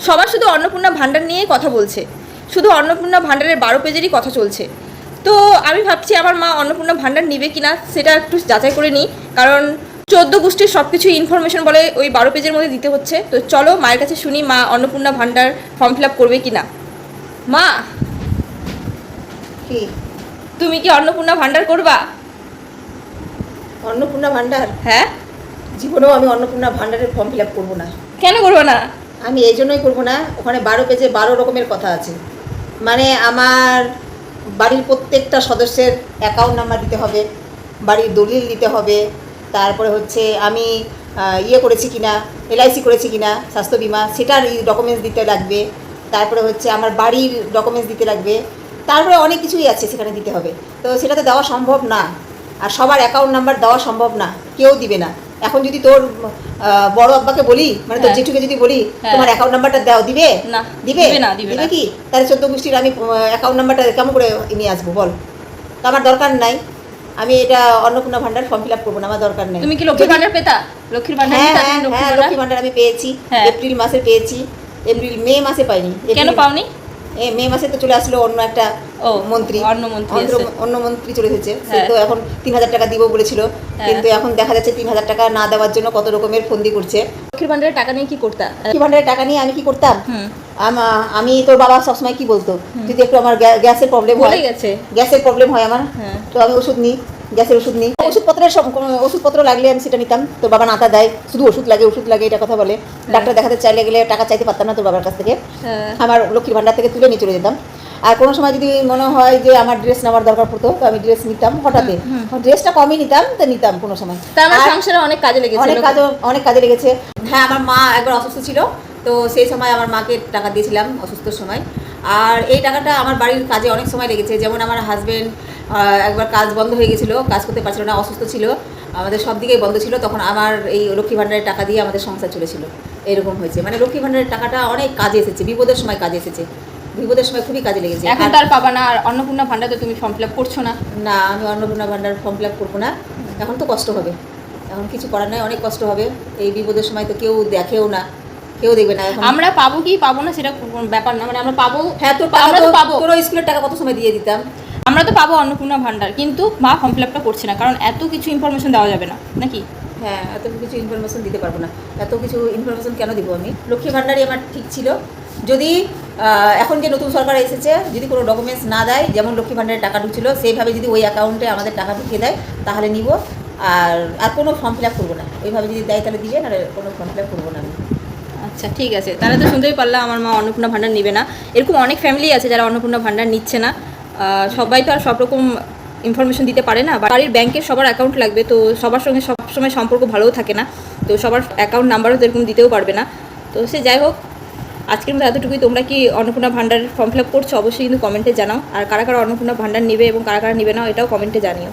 সবার শুধু অন্নপূর্ণা ভাণ্ডার নিয়েই কথা বলছে, শুধু অন্নপূর্ণা ভাণ্ডারের 12 পেজেরই কথা চলছে। তো আমি ভাবছি আমার মা অন্নপূর্ণা ভাণ্ডার নিবে কিনা সেটা একটু যাচাই করে নিই, কারণ 14 গোষ্ঠীর সব কিছু ইনফরমেশন বলে ওই 12 পেজের মধ্যে দিতে হচ্ছে। তো চলো মায়ের কাছে শুনি মা অন্নপূর্ণা ভাণ্ডার ফর্ম ফিল আপ করবে কিনা। মা, কি তুমি কি অন্নপূর্ণা ভাণ্ডার করবা? অন্নপূর্ণা ভাণ্ডার? হ্যাঁ। জীবনেও আমি অন্নপূর্ণা ভাণ্ডারের ফর্ম ফিল আপ করবো না। কেন করবো না? আমি এই জন্যই করবো না, ওখানে 12 পেজে 12 রকমের কথা আছে। মানে আমার বাড়ির প্রত্যেকটা সদস্যের অ্যাকাউন্ট নাম্বার দিতে হবে, বাড়ির দলিল দিতে হবে, তারপরে হচ্ছে আমি করেছি কিনা, LIC করেছি কিনা, স্বাস্থ্য বিমা, সেটার ডকুমেন্টস দিতে লাগবে, তারপরে হচ্ছে আমার বাড়ির ডকুমেন্টস দিতে লাগবে, তারপরে অনেক কিছুই আছে সেখানে দিতে হবে। তো সেটা তো দেওয়া সম্ভব না, আর সবার অ্যাকাউন্ট নাম্বার দেওয়া সম্ভব না, কেউ দিবে না। এখন যদি তোর বড় আব্বাকে বলি, মানে তোর জেঠুকে যদি বলি তোমার অ্যাকাউন্ট নাম্বারটা দাও, দিবে না? দিবে না? দিবে কি? তাহলে 14 গোষ্ঠীর আমি অ্যাকাউন্ট নাম্বারটা কেমন করে নিয়ে আসবো বল? তো আমার দরকার নাই, আমি এটা অন্নপূর্ণা ভাণ্ডার ফর্ম ফিল আপ করবো না, আমার দরকার নেই। তুমি কি লক্ষ্মীর ভাণ্ডার পেতা? লক্ষ্মীর ভাণ্ডার? হ্যাঁ, লক্ষ্মীর ভাণ্ডার আমি পেয়েছি, এপ্রিল মাসে পেয়েছি, মে মাসে পাইনি। কেন পাওনি? মে মাসে তো চলে আসলো অন্য একটা মন্ত্রী, অন্য মন্ত্রী চলে এসেছে, তো এখন 3000 টাকা দিব বলেছিল, কিন্তু এখন দেখা যাচ্ছে 3000 টাকা না দেওয়ার জন্য কত রকমের ফন্দি করছে। লক্ষ্মীর ভাণ্ডারের টাকা নিয়ে কি করতা? লক্ষ্মীর ভাণ্ডারের টাকা নিয়ে আমি কি করতাম? আমি তোর বাবা সবসময় কি বলতো, যদি একটু আমার গ্যাসের প্রবলেম হয়, গ্যাসের প্রবলেম হয় আমার, তো আমি ওষুধ নিই, গ্যাসের ওষুধ নিই, ওষুধপত্র লাগলে আমি সেটা নিতাম। তোর বাবা নাতা দেয়, শুধু ওষুধ লাগে এটা কথা বলে। ডাক্তার দেখাতে চাইলে গেলে টাকা চাইতে পারতাম না তোর বাবার কাছ থেকে, আমার লক্ষ্মীর ভাণ্ডার থেকে তুলে নিয়ে চলে যেতাম। আর কোনো সময় যদি মনে হয় যে আমার ড্রেস নেওয়ার দরকার পড়তো, তো আমি ড্রেস নিতাম, হঠাৎ ড্রেসটা কমই নিতাম, তো নিতাম কোনো সময়। সংসারে অনেক কাজে লেগেছে, অনেক কাজে লেগেছে। হ্যাঁ, আমার মা একবার অসুস্থ ছিল, তো সেই সময় আমার মাকে টাকা দিয়েছিলাম অসুস্থর সময়। আর এই টাকাটা আমার বাড়ির কাজে অনেক সময় লেগেছে, যেমন আমার হাজব্যান্ড একবার কাজ বন্ধ হয়ে গেছিলো, কাজ করতে পারছিল না, অসুস্থ ছিল, আমাদের সব দিকেই বন্ধ ছিল, তখন আমার এই লক্ষ্মী ভাণ্ডারের টাকা দিয়ে আমাদের সংসার চলেছিল। এরকম হয়েছে, মানে লক্ষ্মী ভাণ্ডারের টাকাটা অনেক কাজে এসেছে, বিপদের সময় কাজে এসেছে, বিপদের সময় খুবই কাজে লেগেছে। এখন তার পাবা না। আর অন্নপূর্ণা ভাণ্ডার তো তুমি ফর্ম ফিল আপ করছো না? না, আমি অন্নপূর্ণা ভাণ্ডার ফর্ম ফিল আপ করবো না, এখন তো কষ্ট হবে, এখন কিছু করার নাই, অনেক কষ্ট হবে। এই বিপদের সময় তো কেউ দেখেও না, কেউ দেখবে না। আমরা পাবো কি পাবো না সেটা কোনো ব্যাপার না, মানে আমরা পাবো। হ্যাঁ, আমরা তো পাবো। তোর স্কুলের টাকা কত সময় দিয়ে দিতাম, আমরা তো পাবো অন্নপূর্ণা ভাণ্ডার, কিন্তু মা ফর্ম ফিল আপটা করছে না, কারণ এত কিছু ইনফরমেশন দেওয়া যাবে না নাকি? হ্যাঁ, এত কিছু ইনফরমেশন দিতে পারবো না। এত কিছু ইনফরমেশন কেন দিব আমি? লক্ষ্মী ভাণ্ডারই আমার ঠিক ছিল। যদি এখন যে নতুন সরকার এসেছে, যদি কোনো ডকুমেন্টস না দেয়, যেমন লক্ষ্মী ভাণ্ডারের টাকা ঢুকছিল সেইভাবে যদি ওই অ্যাকাউন্টে আমাদের টাকা ঢুকিয়ে দেয়, তাহলে নিব। আর কোনো ফর্ম ফিল আপ করবো না, ওইভাবে যদি দেয় তাহলে দিবে, না কোনো ফর্ম ফিল আপ করবো না আমি। আচ্ছা, ঠিক আছে, তাহলে তো শুনতেই পারলাম আমার মা অন্নপূর্ণা ভাণ্ডার নিবে না। এরকম অনেক ফ্যামিলি আছে যারা অন্নপূর্ণা ভাণ্ডার নিচ্ছে না। সবাই তো আর সব রকম ইনফরমেশন দিতে পারে না, বাড়ির ব্যাংকের সবার অ্যাকাউন্ট লাগবে, তো সবার সঙ্গে সবসময় সম্পর্ক ভালোও থাকে না, তো সবার অ্যাকাউন্ট নাম্বারও তো এরকম দিতেও পারবে না। তো সে যাই হোক, আজকের মতো এতটুকুই। তোমরা কি অন্নপূর্ণা ভাণ্ডার ফর্ম ফিল আপ করছো অবশ্যই কিন্তু কমেন্টে জানাও, আর কারা কারা অন্নপূর্ণা ভাণ্ডার নেবে এবং কারা কারা নেবে না এটাও কমেন্টে জানিও।